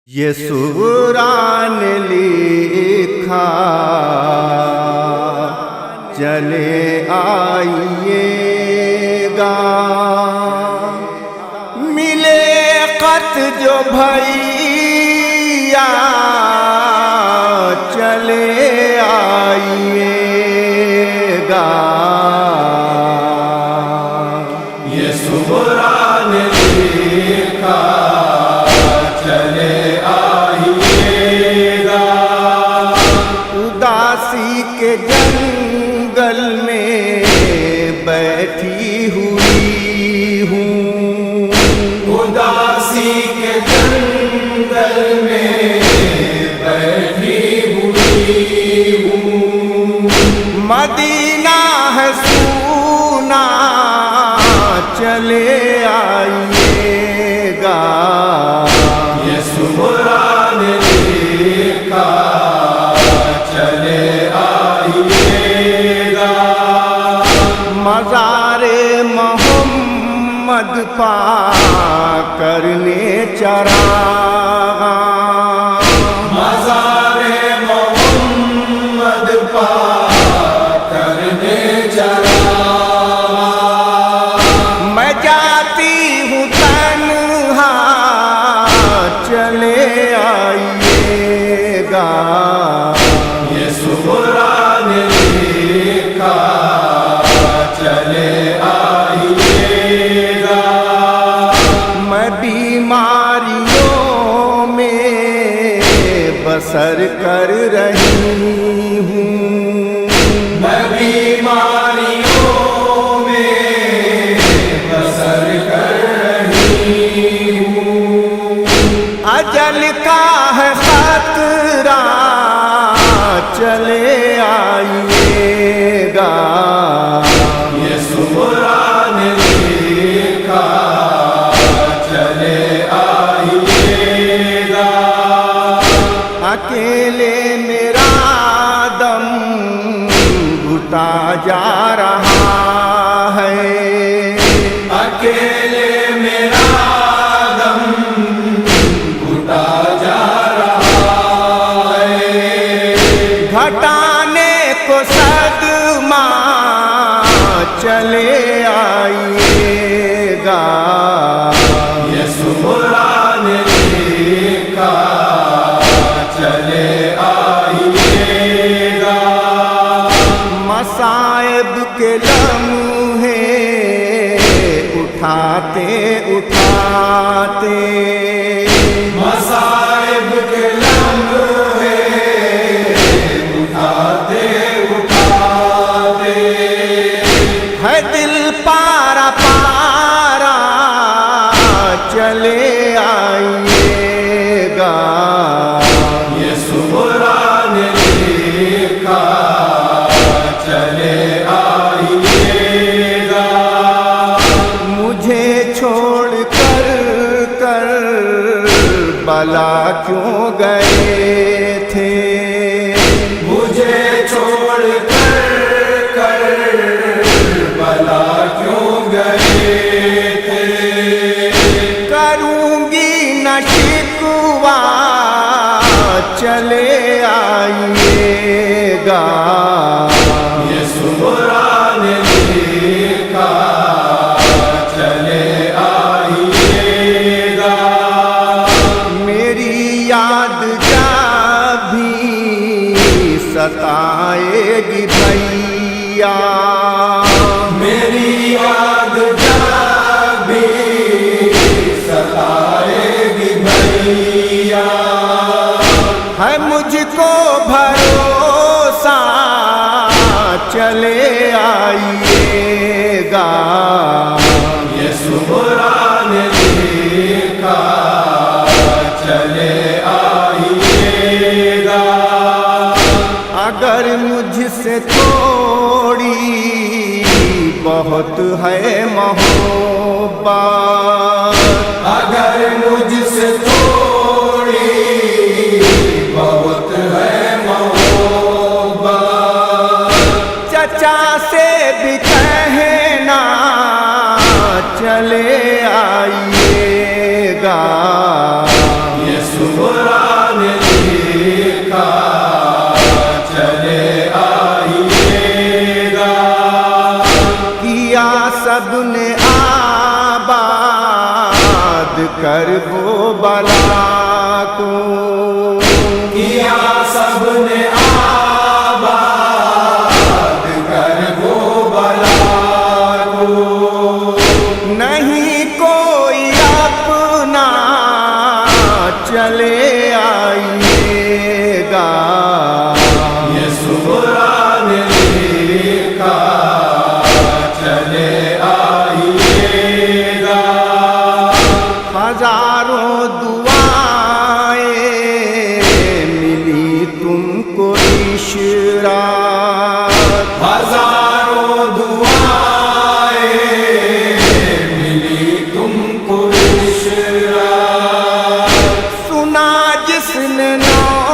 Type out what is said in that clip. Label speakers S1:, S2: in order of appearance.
S1: یہ سوران لکھا چلے آئیے گا، ملے خط جو بھیا چلے آئیے گا۔
S2: یہ سوران لکھا چلے آئیے گا،
S1: اداسی کے جنگل میں بیٹھی ہوئی ہوں،
S2: اداسی کے جنگل میں بیٹھی ہوئی ہوں،
S1: مدینہ ہے سونا چلے آئیے گا۔
S2: یہ سوران لکھا چلے آئیے گا،
S1: مزار محمد پا کرنے چراغ،
S2: مزار محمد پا کرنے چلا،
S1: میں جاتی ہوں تنہا چلے آئیے گا۔
S2: یہ سوران لکھا چلے آئیے گا،
S1: میں بیماریوں میں بسر کر رہی ہوں،
S2: میں بیماریوں میں بسر کر رہی ہوں،
S1: اجل کا ہے خطرہ چلے آئیے گا۔
S2: یہ سوران لکھا چلے آئیے گا،
S1: اکیلے میرا دم گھٹا جا رہا ہے،
S2: اکیلے میرا دم گھٹا جا رہا ہے،
S1: گھٹانے کو صدمہ چلے آئیے گا۔
S2: یہ سوران لکھا چلے آئیے گا،
S1: مصائب کے لمحے اٹھاتے اٹھاتے،
S2: مصائب کے لمحے اٹھاتے اٹھاتے،
S1: ہے دل پارا پارا چلے آئیے گا۔
S2: یہ سوران لکھا چلے آئیے گا،
S1: مجھے چھوڑ کر بلا کیوں گئے تھے،
S2: مجھے چھوڑ کر بلا کیوں گئے تھے،
S1: کروں گی نہ شکوہ چلے آئیے گا۔
S2: یہ سوران لکھا چلے آئیے گا،
S1: میری یاد جب بھی ستائے گی بھیا،
S2: میری یاد جب بھی ستائے گی بھیا،
S1: ہے مجھ کو بھروسہ چلے آئیے گا۔
S2: یہ سوران لکھا چلے آئیے گا،
S1: اگر مجھ سے تھوڑی بہت ہے محبت،
S2: اگر مجھ سے تھوڑی بہت ہے محبت،
S1: چچا سے بھی کہنا چلے آئیے گا۔
S2: یہ عمران لکھا چلے آئیے گا
S1: کیا سب نے آباد کر وہ بلا کو
S2: کیا سب نے آباد کر وہ بلا کو
S1: نہیں کوئی اپنا چلے آئیے گا
S2: یہ عمران لکھا چلے آئیے گا
S1: ہزاروں دعائیں ملی تم کو اشراق
S2: ہزاروں دعائیں ملی تم کو اشراق
S1: سنا جس نے نو